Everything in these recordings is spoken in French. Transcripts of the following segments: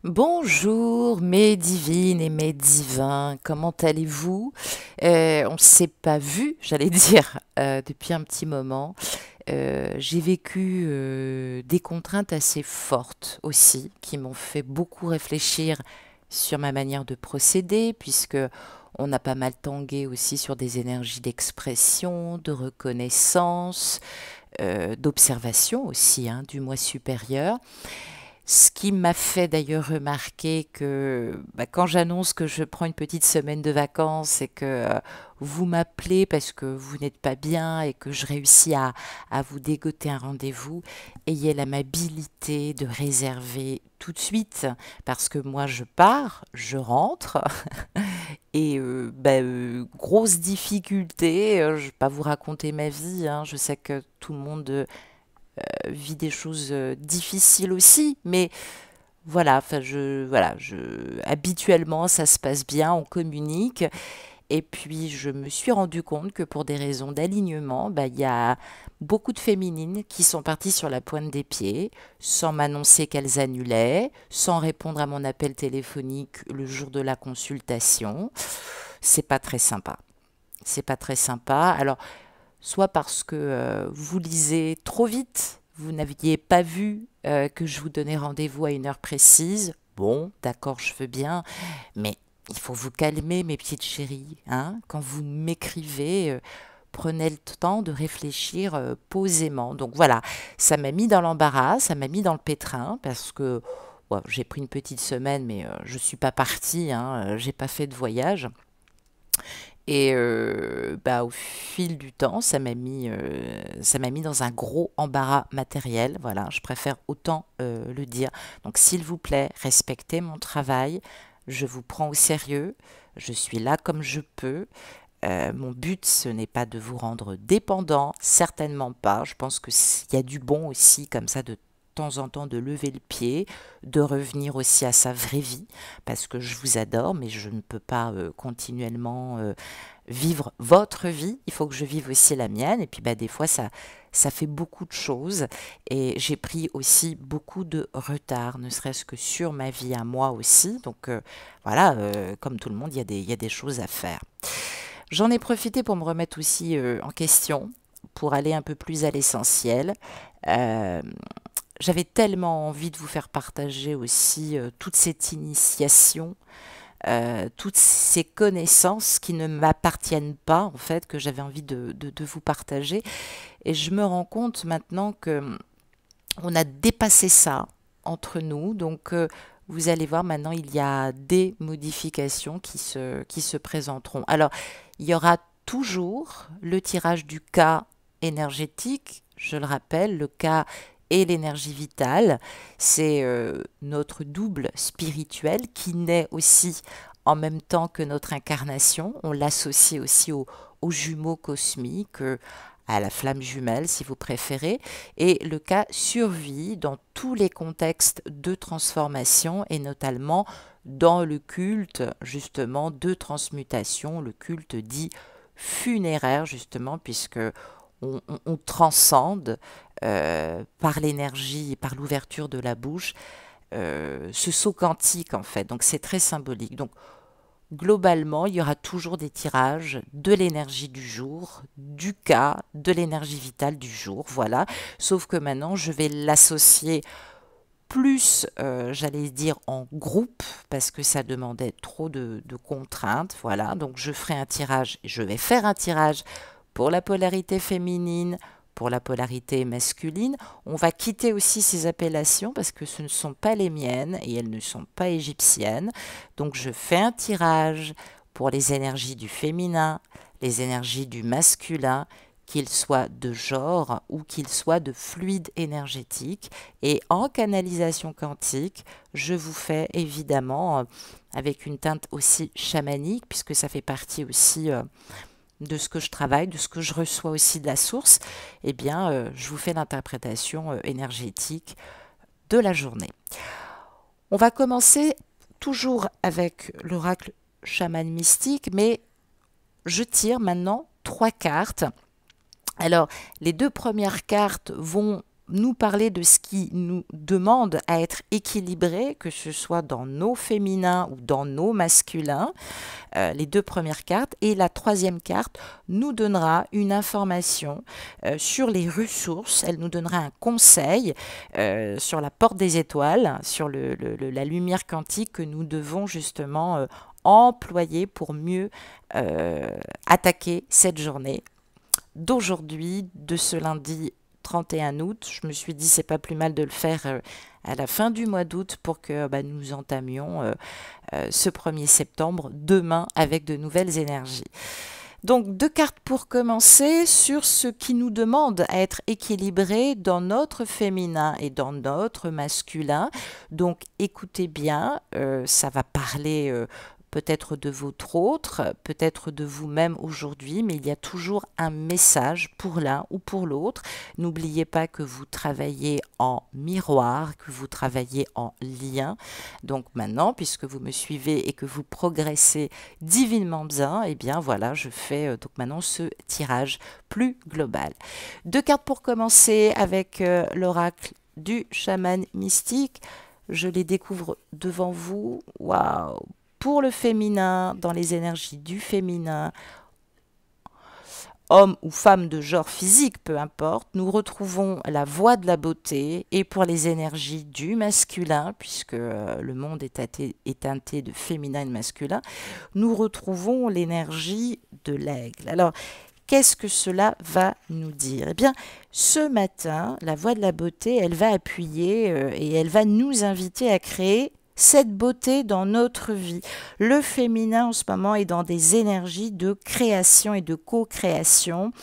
Bonjour mes divines et mes divins, comment allez-vous? On ne s'est pas vu, j'allais dire, depuis un petit moment. J'ai vécu des contraintes assez fortes aussi, qui m'ont fait beaucoup réfléchir sur ma manière de procéder, puisque on a pas mal tangué aussi sur des énergies d'expression, de reconnaissance, d'observation aussi, hein, du moi supérieur. Ce qui m'a fait d'ailleurs remarquer que quand j'annonce que je prends une petite semaine de vacances et que vous m'appelez parce que vous n'êtes pas bien et que je réussis à vous dégoter un rendez-vous, ayez l'amabilité de réserver tout de suite parce que moi je pars, je rentre et grosse difficulté, je ne vais pas vous raconter ma vie, hein, je sais que tout le monde vit des choses difficiles aussi, mais voilà, habituellement ça se passe bien, on communique, et puis je me suis rendu compte que pour des raisons d'alignement, il y a beaucoup de féminines qui sont parties sur la pointe des pieds, sans m'annoncer qu'elles annulaient, sans répondre à mon appel téléphonique le jour de la consultation. C'est pas très sympa. C'est pas très sympa. Alors, soit parce que vous lisez trop vite, vous n'aviez pas vu que je vous donnais rendez-vous à une heure précise. Bon, d'accord, je veux bien, mais il faut vous calmer, mes petites chéries, hein. Quand vous m'écrivez, prenez le temps de réfléchir posément. Donc voilà, ça m'a mis dans l'embarras, ça m'a mis dans le pétrin, parce que bon, j'ai pris une petite semaine, mais je ne suis pas partie, hein, j'ai pas fait de voyage. Et au fil du temps, ça m'a mis dans un gros embarras matériel. Voilà, je préfère autant le dire. Donc, s'il vous plaît, respectez mon travail. Je vous prends au sérieux. Je suis là comme je peux. Mon but, ce n'est pas de vous rendre dépendant, certainement pas. Je pense qu'il y a du bon aussi, comme ça, de temps en temps, de lever le pied, de revenir aussi à sa vraie vie, parce que je vous adore, mais je ne peux pas continuellement vivre votre vie. Il faut que je vive aussi la mienne. Et puis, des fois, ça fait beaucoup de choses. Et j'ai pris aussi beaucoup de retard, ne serait-ce que sur ma vie à moi aussi. Donc, voilà, comme tout le monde, il y a des choses à faire. J'en ai profité pour me remettre aussi en question, pour aller un peu plus à l'essentiel. Euh, J'avais tellement envie de vous faire partager aussi toute cette initiation, toutes ces connaissances qui ne m'appartiennent pas, en fait, que j'avais envie de vous partager. Et je me rends compte maintenant que on a dépassé ça entre nous. Donc, vous allez voir, maintenant, il y a des modifications qui se présenteront. Alors, il y aura toujours le tirage du cas énergétique. Je le rappelle, le cas et l'énergie vitale, c'est notre double spirituel qui naît aussi en même temps que notre incarnation. On l'associe aussi aux jumeaux cosmiques, à la flamme jumelle si vous préférez, et le cas survit dans tous les contextes de transformation et notamment dans le culte justement de transmutation, le culte dit funéraire justement puisque on transcende par l'énergie, par l'ouverture de la bouche, ce saut quantique en fait. Donc c'est très symbolique. Donc globalement, il y aura toujours des tirages de l'énergie du jour, du cas, de l'énergie vitale du jour, voilà. Sauf que maintenant, je vais l'associer plus, j'allais dire, en groupe, parce que ça demandait trop de contraintes, voilà. Donc je ferai un tirage, je vais faire un tirage pour la polarité féminine, pour la polarité masculine. On va quitter aussi ces appellations parce que ce ne sont pas les miennes et elles ne sont pas égyptiennes. Donc je fais un tirage pour les énergies du féminin, les énergies du masculin, qu'ils soient de genre ou qu'ils soient de fluide énergétique. Et en canalisation quantique, je vous fais évidemment avec une teinte aussi chamanique, puisque ça fait partie aussi de ce que je travaille, de ce que je reçois aussi de la source, eh bien, je vous fais l'interprétation énergétique de la journée. On va commencer toujours avec l'oracle chaman mystique, mais je tire maintenant trois cartes. Alors, les deux premières cartes vont nous parler de ce qui nous demande à être équilibré, que ce soit dans nos féminins ou dans nos masculins, les deux premières cartes. Et la troisième carte nous donnera une information sur les ressources, elle nous donnera un conseil sur la porte des étoiles, sur la lumière quantique que nous devons justement employer pour mieux attaquer cette journée d'aujourd'hui, de ce lundi 31 août. Je me suis dit, c'est pas plus mal de le faire à la fin du mois d'août pour que nous entamions ce 1er septembre, demain, avec de nouvelles énergies. Donc, deux cartes pour commencer sur ce qui nous demande à être équilibré dans notre féminin et dans notre masculin. Donc, écoutez bien, ça va parler peut-être de votre autre, peut-être de vous-même aujourd'hui, mais il y a toujours un message pour l'un ou pour l'autre. N'oubliez pas que vous travaillez en miroir, que vous travaillez en lien. Donc maintenant, puisque vous me suivez et que vous progressez divinement bien, eh bien voilà, je fais donc maintenant ce tirage plus global. Deux cartes pour commencer avec l'oracle du chaman mystique. Je les découvre devant vous. Waouh! Pour le féminin, dans les énergies du féminin, homme ou femme de genre physique, peu importe, nous retrouvons la voie de la beauté. Et pour les énergies du masculin, puisque le monde est teinté de féminin et de masculin, nous retrouvons l'énergie de l'aigle. Alors, qu'est-ce que cela va nous dire? Eh bien, ce matin, la voie de la beauté, elle va appuyer et elle va nous inviter à créer cette beauté dans notre vie. Le féminin en ce moment est dans des énergies de création et de co-création.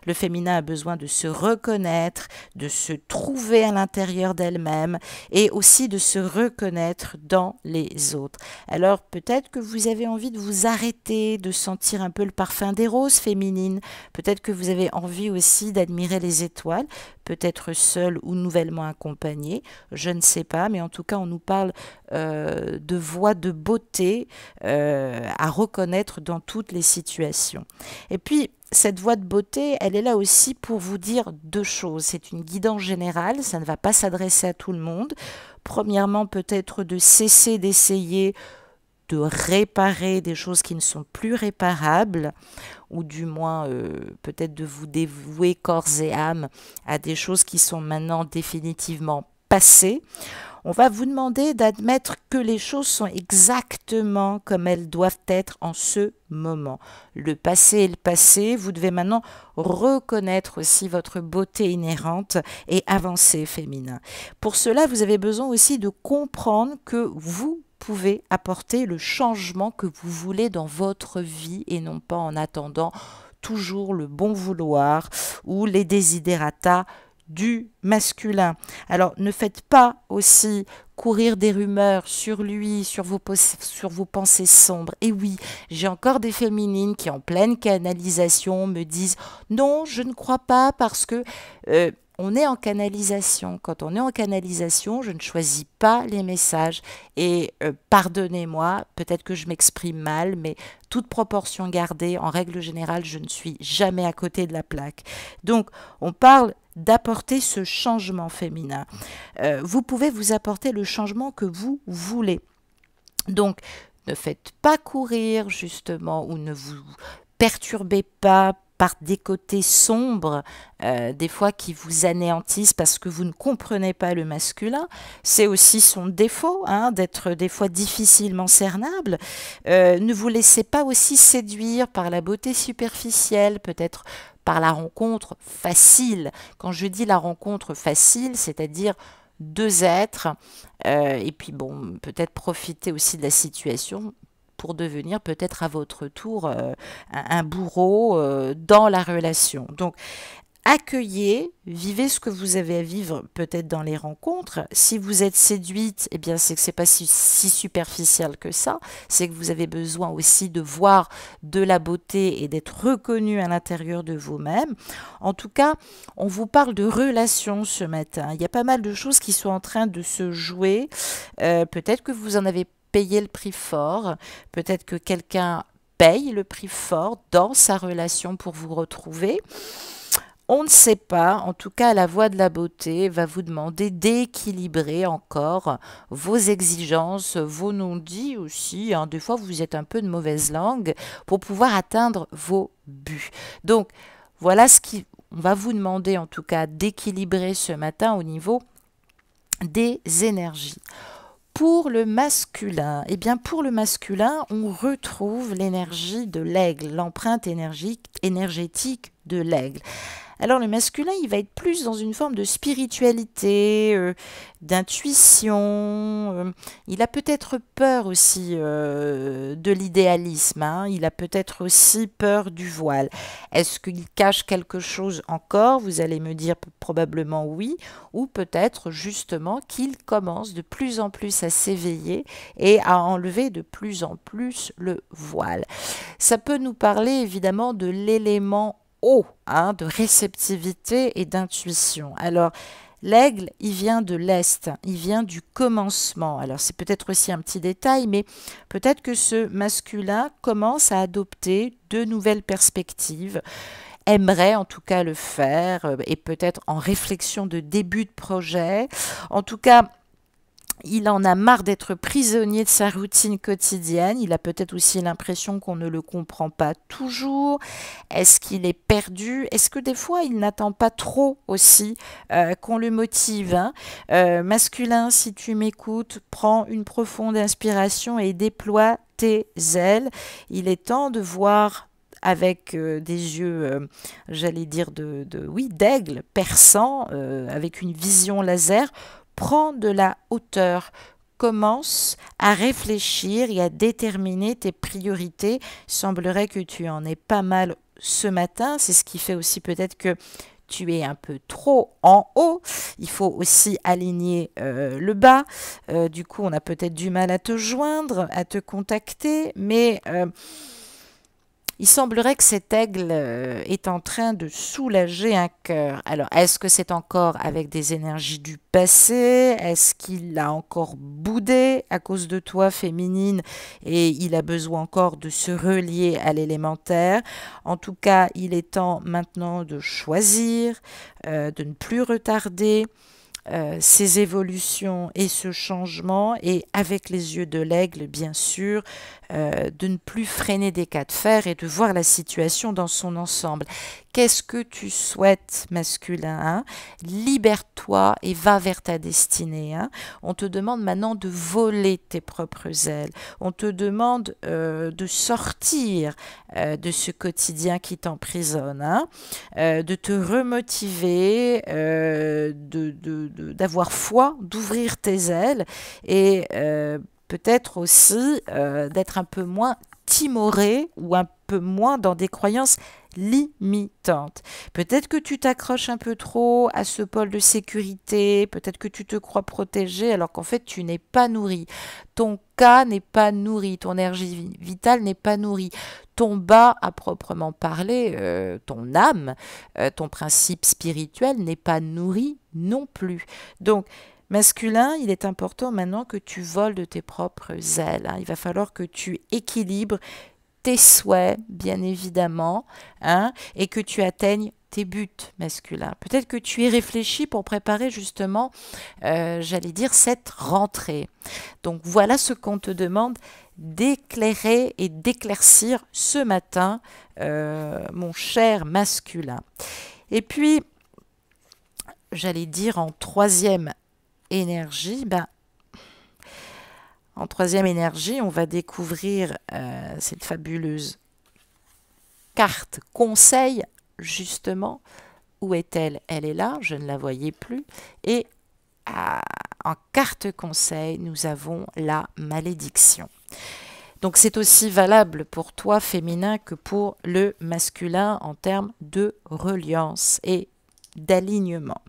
Le féminin a besoin de se reconnaître, de se trouver à l'intérieur d'elle-même et aussi de se reconnaître dans les autres. Alors peut-être que vous avez envie de vous arrêter, de sentir un peu le parfum des roses féminines. Peut-être que vous avez envie aussi d'admirer les étoiles, peut-être seul ou nouvellement accompagné, je ne sais pas, mais en tout cas on nous parle de voix de beauté à reconnaître dans toutes les situations. Et puis, cette voix de beauté, elle est là aussi pour vous dire deux choses. C'est une guidance générale, ça ne va pas s'adresser à tout le monde. Premièrement, peut-être de cesser d'essayer de réparer des choses qui ne sont plus réparables, ou du moins peut-être de vous dévouer corps et âme à des choses qui sont maintenant définitivement passées. On va vous demander d'admettre que les choses sont exactement comme elles doivent être en ce moment. Le passé est le passé, vous devez maintenant reconnaître aussi votre beauté inhérente et avancer féminin. Pour cela, vous avez besoin aussi de comprendre que vous pouvez apporter le changement que vous voulez dans votre vie et non pas en attendant toujours le bon vouloir ou les desiderata du masculin. Alors ne faites pas aussi courir des rumeurs sur lui, sur vos pensées sombres. Et oui, j'ai encore des féminines qui en pleine canalisation me disent non, je ne crois pas parce que on est en canalisation. Quand on est en canalisation, je ne choisis pas les messages. Et pardonnez-moi, peut-être que je m'exprime mal, mais toute proportion gardée, en règle générale, je ne suis jamais à côté de la plaque. Donc, on parle d'apporter ce changement féminin. Vous pouvez vous apporter le changement que vous voulez. Donc, ne faites pas courir, justement, ou ne vous perturbez pas par des côtés sombres, des fois qui vous anéantissent parce que vous ne comprenez pas le masculin. C'est aussi son défaut, d'être des fois difficilement cernable. Ne vous laissez pas aussi séduire par la beauté superficielle, peut-être par la rencontre facile. Quand je dis la rencontre facile, c'est-à-dire deux êtres, et puis bon, peut-être profiter aussi de la situation pour devenir peut-être à votre tour un bourreau dans la relation. Donc, accueillez, vivez ce que vous avez à vivre peut-être dans les rencontres. Si vous êtes séduite, eh bien c'est que c'est pas si superficiel que ça. C'est que vous avez besoin aussi de voir de la beauté et d'être reconnu à l'intérieur de vous-même. En tout cas, on vous parle de relations ce matin. Il y a pas mal de choses qui sont en train de se jouer. Peut-être que vous en avez payé le prix fort. Peut-être que quelqu'un paye le prix fort dans sa relation pour vous retrouver. On ne sait pas, en tout cas la voie de la beauté va vous demander d'équilibrer encore vos exigences, vos non-dits aussi, hein. Des fois vous êtes un peu de mauvaise langue pour pouvoir atteindre vos buts. Donc voilà ce qui on va vous demander en tout cas d'équilibrer ce matin au niveau des énergies. Pour le masculin, eh bien pour le masculin, on retrouve l'énergie de l'aigle, l'empreinte énergétique de l'aigle. Alors le masculin, il va être plus dans une forme de spiritualité, d'intuition. Il a peut-être peur aussi de l'idéalisme, hein. Il a peut-être aussi peur du voile. Est-ce qu'il cache quelque chose encore? Vous allez me dire probablement oui, ou peut-être justement qu'il commence de plus en plus à s'éveiller et à enlever de plus en plus le voile. Ça peut nous parler évidemment de l'élément eau, hein, de réceptivité et d'intuition. Alors, l'aigle, il vient de l'Est, il vient du commencement. Alors, c'est peut-être aussi un petit détail, mais peut-être que ce masculin commence à adopter de nouvelles perspectives, aimerait en tout cas le faire, et peut-être en réflexion de début de projet. En tout cas, il en a marre d'être prisonnier de sa routine quotidienne. Il a peut-être aussi l'impression qu'on ne le comprend pas toujours. Est-ce qu'il est perdu? Est-ce que des fois, il n'attend pas trop aussi qu'on le motive, hein? Masculin, si tu m'écoutes, prends une profonde inspiration et déploie tes ailes. Il est temps de voir avec des yeux, j'allais dire, oui, d'aigle, perçant, avec une vision laser. Prends de la hauteur, commence à réfléchir et à déterminer tes priorités. Il semblerait que tu en aies pas mal ce matin, c'est ce qui fait aussi peut-être que tu es un peu trop en haut. Il faut aussi aligner le bas. Du coup, on a peut-être du mal à te joindre, à te contacter, mais il semblerait que cet aigle est en train de soulager un cœur. Alors, est-ce que c'est encore avec des énergies du passé? Est-ce qu'il a encore boudé à cause de toi, féminine, et il a besoin encore de se relier à l'élémentaire? En tout cas, il est temps maintenant de choisir, de ne plus retarder ces évolutions et ce changement, et avec les yeux de l'aigle, bien sûr, de ne plus freiner des cas de fer et de voir la situation dans son ensemble. Qu'est-ce que tu souhaites, masculin, hein? Libère-toi et va vers ta destinée, hein. On te demande maintenant de voler tes propres ailes. On te demande de sortir de ce quotidien qui t'emprisonne, hein, de te remotiver, d'avoir foi, d'ouvrir tes ailes et peut-être aussi d'être un peu moins timoré ou un peu moins dans des croyances limitantes. Peut-être que tu t'accroches un peu trop à ce pôle de sécurité, peut-être que tu te crois protégé alors qu'en fait tu n'es pas nourri. Ton cas n'est pas nourri, ton énergie vitale n'est pas nourrie. Ton bas, à proprement parler, ton âme, ton principe spirituel n'est pas nourri non plus. Donc, masculin, il est important maintenant que tu voles de tes propres ailes, hein. Il va falloir que tu équilibres tes souhaits, bien évidemment, hein, et que tu atteignes tes buts masculins. Peut-être que tu y réfléchis pour préparer justement, j'allais dire, cette rentrée. Donc voilà ce qu'on te demande d'éclairer et d'éclaircir ce matin, mon cher masculin. Et puis, j'allais dire en troisième énergie, en troisième énergie, on va découvrir cette fabuleuse carte conseil, justement. Où est-elle? Elle est là, je ne la voyais plus. Et en carte conseil, nous avons la malédiction. Donc c'est aussi valable pour toi, féminin, que pour le masculin en termes de reliance et d'alignement.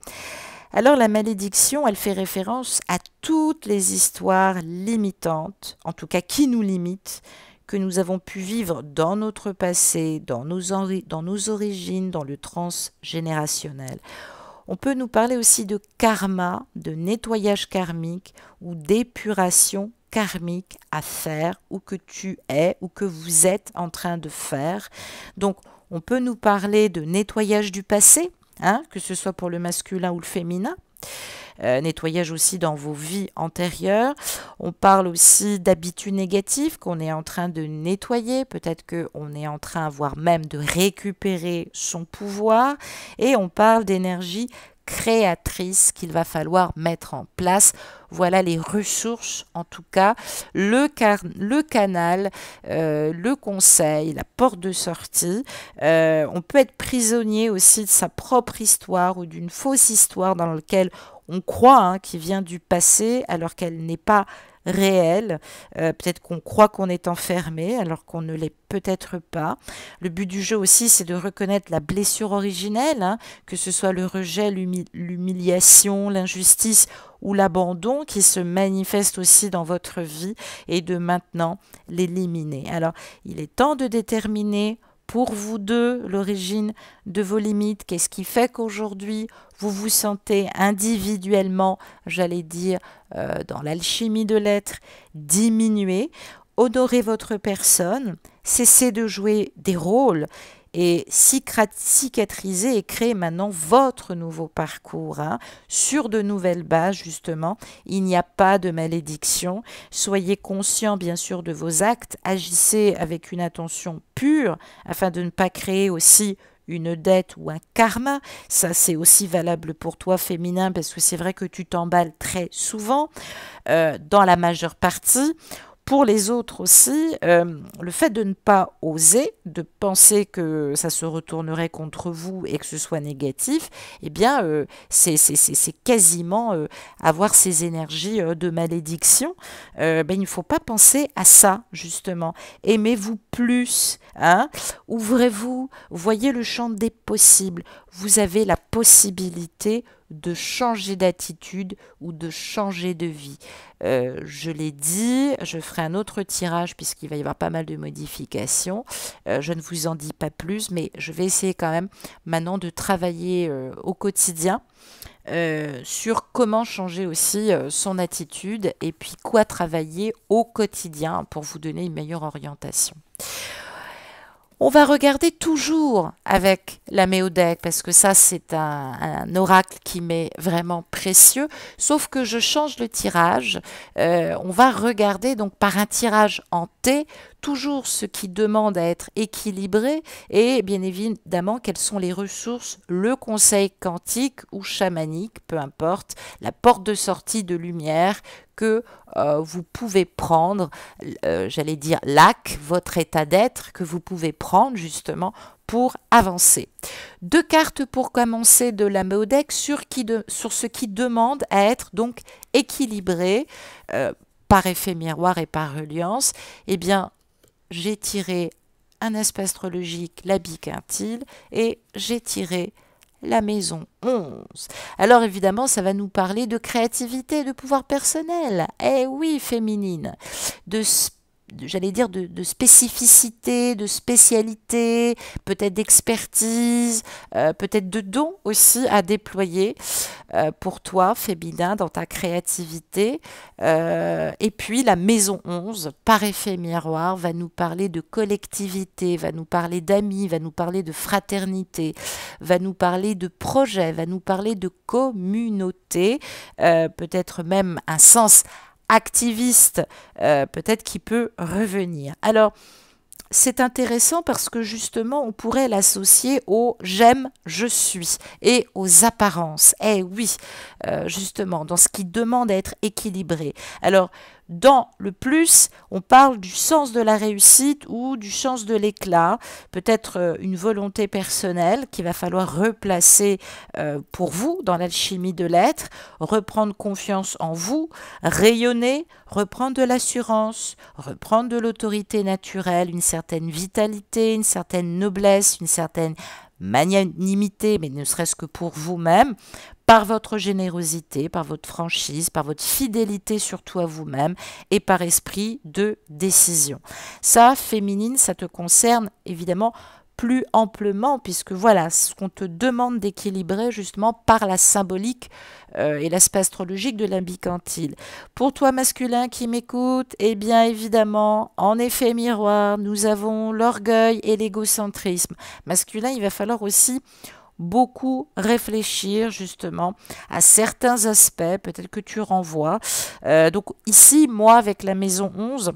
Alors la malédiction, elle fait référence à toutes les histoires limitantes, en tout cas qui nous limitent, que nous avons pu vivre dans notre passé, dans nos origines, dans le transgénérationnel. On peut nous parler aussi de karma, de nettoyage karmique ou d'épuration karmique à faire, ou que tu es, ou que vous êtes en train de faire. Donc on peut nous parler de nettoyage du passé, hein, que ce soit pour le masculin ou le féminin. Nettoyage aussi dans vos vies antérieures. On parle aussi d'habitudes négatives qu'on est en train de nettoyer, peut-être qu'on est en train, voire même de récupérer son pouvoir, et on parle d'énergie créatrice qu'il va falloir mettre en place. Voilà les ressources, en tout cas, le canal, le conseil, la porte de sortie. On peut être prisonnier aussi de sa propre histoire ou d'une fausse histoire dans laquelle on croit hein, qui vient du passé alors qu'elle n'est pas réelle. Peut-être qu'on croit qu'on est enfermé alors qu'on ne l'est peut-être pas. Le but du jeu aussi, c'est de reconnaître la blessure originelle, hein, que ce soit le rejet, l'humiliation, l'injustice ou l'abandon qui se manifeste aussi dans votre vie et de maintenant l'éliminer. Alors, il est temps de déterminer pour vous deux l'origine de vos limites. Qu'est-ce qui fait qu'aujourd'hui, vous vous sentez individuellement, j'allais dire, dans l'alchimie de l'être, diminué. Honorez votre personne, cessez de jouer des rôles et cicatriser et créer maintenant votre nouveau parcours hein, sur de nouvelles bases justement. Il n'y a pas de malédiction. Soyez conscient bien sûr de vos actes. Agissez avec une attention pure afin de ne pas créer aussi une dette ou un karma. Ça c'est aussi valable pour toi féminin parce que c'est vrai que tu t'emballes très souvent dans la majeure partie. Pour les autres aussi, le fait de ne pas oser, de penser que ça se retournerait contre vous et que ce soit négatif, eh bien, c'est quasiment avoir ces énergies de malédiction. Ben, il ne faut pas penser à ça, justement. Aimez-vous plus, hein? Ouvrez-vous, voyez le champ des possibles. Vous avez la possibilité de changer d'attitude ou de changer de vie. Je l'ai dit, je ferai un autre tirage puisqu'il va y avoir pas mal de modifications. Je ne vous en dis pas plus, mais je vais essayer quand même maintenant de travailler au quotidien sur comment changer aussi son attitude et puis quoi travailler au quotidien pour vous donner une meilleure orientation. On va regarder toujours avec la Méodec parce que ça c'est un oracle qui m'est vraiment précieux, sauf que je change le tirage. On va regarder donc par un tirage en T toujours ce qui demande à être équilibré et bien évidemment quelles sont les ressources, le conseil quantique ou chamanique, peu importe, la porte de sortie de lumière que vous pouvez prendre, j'allais dire votre état d'être que vous pouvez prendre justement pour avancer. 2 cartes pour commencer de la Méodec sur ce qui demande à être donc équilibré par effet miroir et par reliance. Eh bien, j'ai tiré un aspect astrologique, la biquintile, et j'ai tiré la maison 11. Alors évidemment, ça va nous parler de créativité, de pouvoir personnel. Eh oui, féminine. J'allais dire de spécificité, de spécialité, peut-être d'expertise, peut-être de dons aussi à déployer pour toi, féminin, dans ta créativité. Et puis la maison 11, par effet miroir, va nous parler de collectivité, va nous parler d'amis, va nous parler de fraternité, va nous parler de projet, va nous parler de communauté, peut-être même un sens activiste peut-être qui peut revenir. Alors, c'est intéressant parce que justement, on pourrait l'associer au j'aime, je suis et aux apparences. Eh oui, justement, dans ce qui demande à être équilibré. Alors, dans le plus, on parle du sens de la réussite ou du sens de l'éclat, peut-être une volonté personnelle qu'il va falloir replacer pour vous dans l'alchimie de l'être, reprendre confiance en vous, rayonner, reprendre de l'assurance, reprendre de l'autorité naturelle, une certaine vitalité, une certaine noblesse, une certaine magnanimité, mais ne serait-ce que pour vous-même, par votre générosité, par votre franchise, par votre fidélité surtout à vous-même et par esprit de décision. Ça, féminine, ça te concerne évidemment plus amplement puisque voilà ce qu'on te demande d'équilibrer justement par la symbolique et l'aspect astrologique de l'imbicantile. Pour toi masculin qui m'écoute, eh bien évidemment, en effet miroir, nous avons l'orgueil et l'égocentrisme. Masculin, il va falloir aussi beaucoup réfléchir justement à certains aspects, peut-être que tu renvoies. Donc ici, moi, avec la maison 11,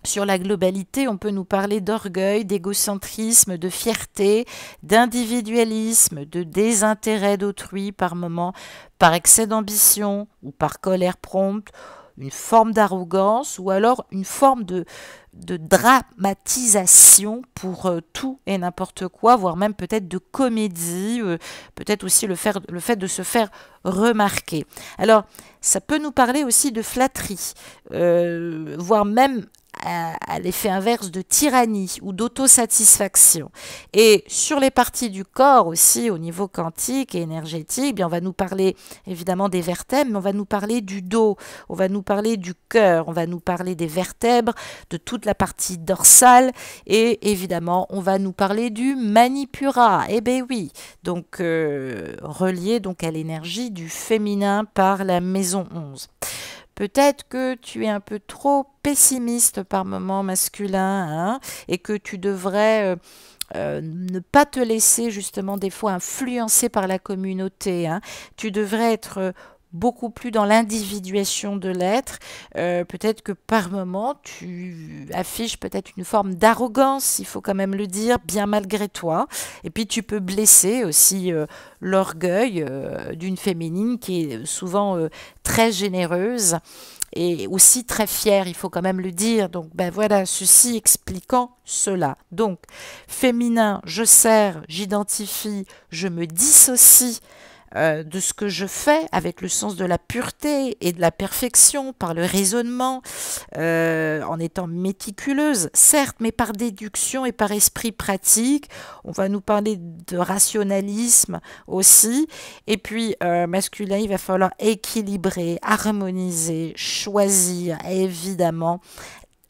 sur la globalité, on peut nous parler d'orgueil, d'égocentrisme, de fierté, d'individualisme, de désintérêt d'autrui par moment, par excès d'ambition ou par colère prompte, une forme d'arrogance ou alors une forme de dramatisation pour tout et n'importe quoi, voire même peut-être de comédie, peut-être aussi le fait de se faire remarquer. Alors, ça peut nous parler aussi de flatterie, voire même à l'effet inverse de tyrannie ou d'autosatisfaction. Et sur les parties du corps aussi, au niveau quantique et énergétique, eh bien on va nous parler évidemment des vertèbres, mais on va nous parler du dos, on va nous parler du cœur, on va nous parler des vertèbres, de toute la partie dorsale, et évidemment on va nous parler du manipura. Eh bien oui, donc relié donc à l'énergie du féminin par la maison 11. Peut-être que tu es un peu trop pessimiste par moment masculin, hein, et que tu devrais ne pas te laisser justement des fois influencer par la communauté, hein. Tu devrais être beaucoup plus dans l'individuation de l'être. Peut-être que par moment, tu affiches peut-être une forme d'arrogance, il faut quand même le dire, bien malgré toi. Et puis tu peux blesser aussi l'orgueil d'une féminine qui est souvent très généreuse et aussi très fière, il faut quand même le dire. Donc ben voilà, ceci expliquant cela. Donc féminin, je sers, j'identifie, je me dissocie de ce que je fais avec le sens de la pureté et de la perfection, par le raisonnement, en étant méticuleuse, certes, mais par déduction et par esprit pratique. On va nous parler de rationalisme aussi. Et puis, masculin, il va falloir équilibrer, harmoniser, choisir, évidemment,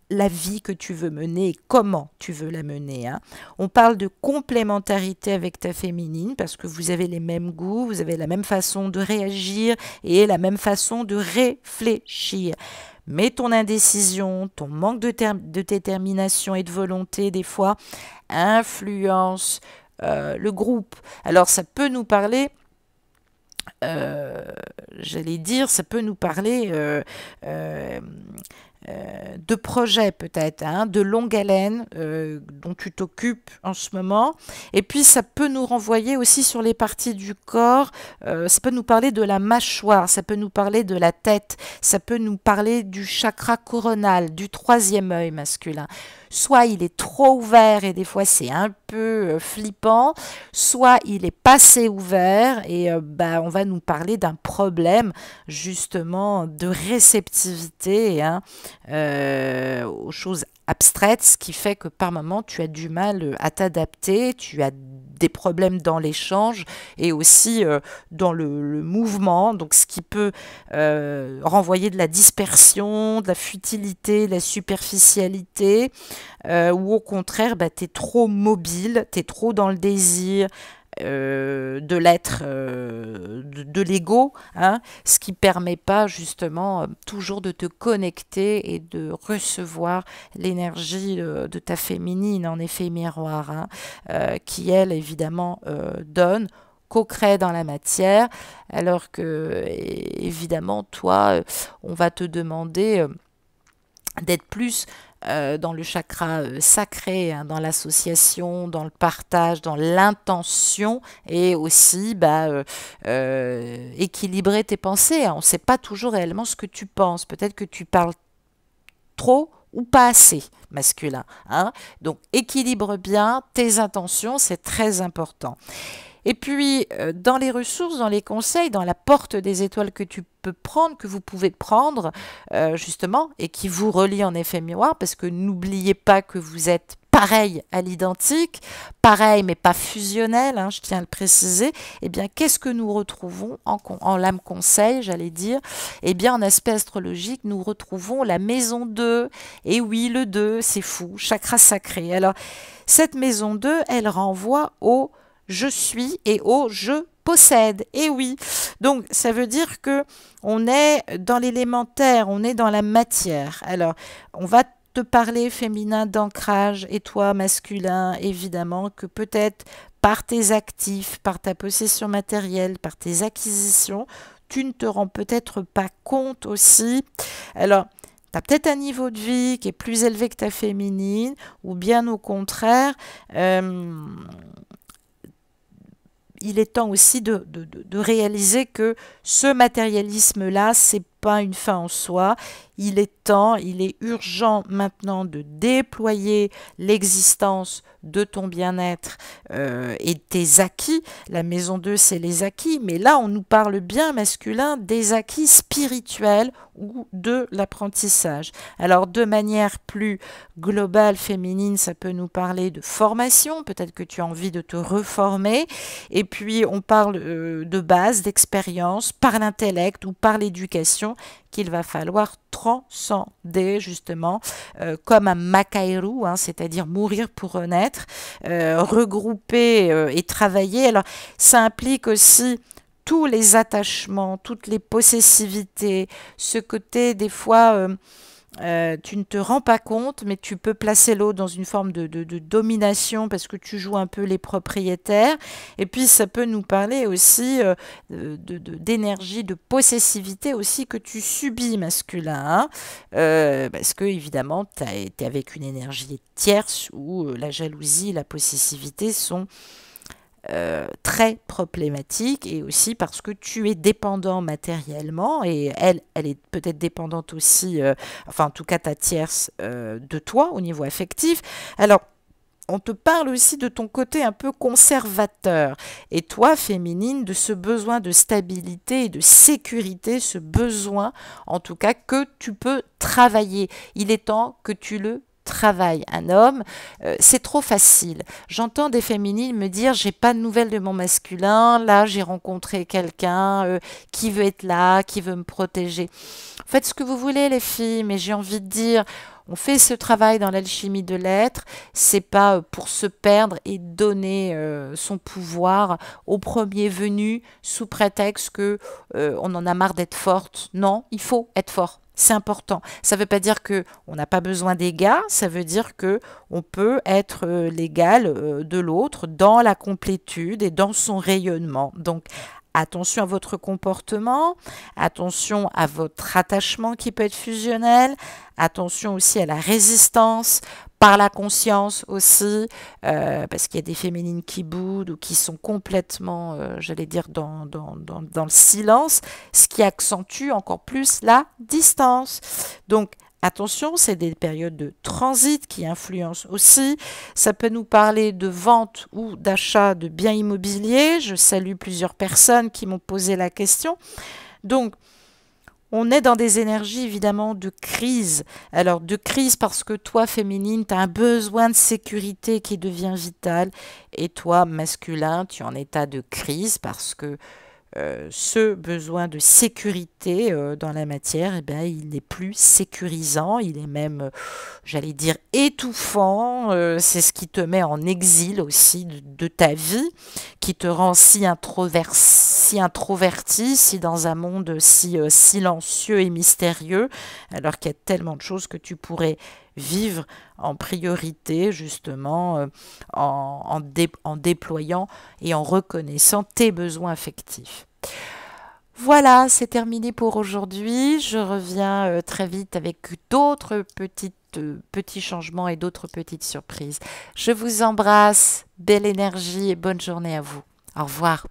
la vie que tu veux mener et comment tu veux la mener, hein. On parle de complémentarité avec ta féminine parce que vous avez les mêmes goûts, vous avez la même façon de réagir et la même façon de réfléchir. Mais ton indécision, ton manque de détermination et de volonté, des fois, influence le groupe. Alors, ça peut nous parler j'allais dire, ça peut nous parler de projets peut-être, hein, de longue haleine dont tu t'occupes en ce moment. Et puis ça peut nous renvoyer aussi sur les parties du corps, ça peut nous parler de la mâchoire, ça peut nous parler de la tête, ça peut nous parler du chakra coronal, du troisième œil masculin. Soit il est trop ouvert et des fois c'est un peu flippant, soit il est pas assez ouvert et bah, on va nous parler d'un problème justement de réceptivité, hein, aux choses abstraites, ce qui fait que par moment tu as du mal à t'adapter, tu as des problèmes dans l'échange et aussi dans le mouvement, donc ce qui peut renvoyer de la dispersion, de la futilité, de la superficialité, ou au contraire, bah, tu es trop mobile, tu es trop dans le désir de l'être, de l'ego, hein, ce qui ne permet pas justement toujours de te connecter et de recevoir l'énergie de ta féminine, en effet miroir, hein, qui elle évidemment donne, co-crée dans la matière, alors que évidemment toi, on va te demander d'être plus dans le chakra sacré, hein, dans l'association, dans le partage, dans l'intention et aussi bah, équilibrer tes pensées, hein. On ne sait pas toujours réellement ce que tu penses. Peut-être que tu parles trop ou pas assez masculin, hein. Donc équilibre bien tes intentions, c'est très important. Et puis, dans les ressources, dans les conseils, dans la porte des étoiles que tu peux prendre, que vous pouvez prendre, justement, et qui vous relie en effet miroir, parce que n'oubliez pas que vous êtes pareil à l'identique, pareil mais pas fusionnel, hein, je tiens à le préciser. Eh bien, qu'est-ce que nous retrouvons en lame conseil, j'allais dire? Eh bien, en aspect astrologique, nous retrouvons la maison 2. Et oui, le 2, c'est fou, chakra sacré. Alors, cette maison 2, elle renvoie au je suis et au je possède. Et oui, donc ça veut dire que on est dans l'élémentaire, on est dans la matière. Alors, on va te parler féminin d'ancrage et toi masculin, évidemment, que peut-être par tes actifs, par ta possession matérielle, par tes acquisitions, tu ne te rends peut-être pas compte aussi. Alors, tu as peut-être un niveau de vie qui est plus élevé que ta féminine, ou bien au contraire, il est temps aussi de réaliser que ce matérialisme-là, c'est pas une fin en soi. Il est temps, il est urgent maintenant de déployer l'existence de ton bien-être et de tes acquis. La maison 2, c'est les acquis, mais là, on nous parle bien masculin des acquis spirituels ou de l'apprentissage. Alors, de manière plus globale, féminine, ça peut nous parler de formation, peut-être que tu as envie de te reformer, et puis on parle de base, d'expérience, par l'intellect ou par l'éducation, qu'il va falloir transcender justement comme un makairu, hein, c'est-à-dire mourir pour renaître, regrouper et travailler. Alors ça implique aussi tous les attachements, toutes les possessivités, ce côté des fois tu ne te rends pas compte, mais tu peux placer l'autre dans une forme de domination parce que tu joues un peu les propriétaires. Et puis ça peut nous parler aussi d'énergie, de possessivité aussi que tu subis masculin, hein. Parce que évidemment, tu es avec une énergie tierce où la jalousie, la possessivité sont très problématique, et aussi parce que tu es dépendant matériellement et elle est peut-être dépendante aussi, enfin en tout cas ta tierce de toi au niveau affectif. Alors on te parle aussi de ton côté un peu conservateur, et toi féminine, de ce besoin de stabilité et de sécurité, ce besoin en tout cas que tu peux travailler. Il est temps que tu le travail. Un homme, c'est trop facile. J'entends des féminines me dire j'ai pas de nouvelles de mon masculin, là j'ai rencontré quelqu'un qui veut être là, qui veut me protéger. Faites ce que vous voulez les filles, mais j'ai envie de dire on fait ce travail dans l'alchimie de l'être, c'est pas pour se perdre et donner son pouvoir au premier venu sous prétexte que on en a marre d'être forte. Non, il faut être fort. C'est important. Ça ne veut pas dire que on n'a pas besoin d'égal, ça veut dire que on peut être l'égal de l'autre dans la complétude et dans son rayonnement. Donc, attention à votre comportement, attention à votre attachement qui peut être fusionnel, attention aussi à la résistance par la conscience aussi, parce qu'il y a des féminines qui boudent ou qui sont complètement, j'allais dire, dans le silence, ce qui accentue encore plus la distance. Donc, attention, c'est des périodes de transit qui influencent aussi. Ça peut nous parler de vente ou d'achat de biens immobiliers. Je salue plusieurs personnes qui m'ont posé la question. Donc, on est dans des énergies évidemment de crise. Alors de crise parce que toi féminine, tu as un besoin de sécurité qui devient vital, et toi masculin, tu es en état de crise parce que ce besoin de sécurité dans la matière, eh bien, il n'est plus sécurisant, il est même, j'allais dire, étouffant. C'est ce qui te met en exil aussi de ta vie, qui te rend si introverti, si dans un monde si silencieux et mystérieux, alors qu'il y a tellement de choses que tu pourrais vivre en priorité, justement, en déployant et en reconnaissant tes besoins affectifs. Voilà, c'est terminé pour aujourd'hui. Je reviens très vite avec d'autres petits changements et d'autres petites surprises. Je vous embrasse, belle énergie et bonne journée à vous. Au revoir.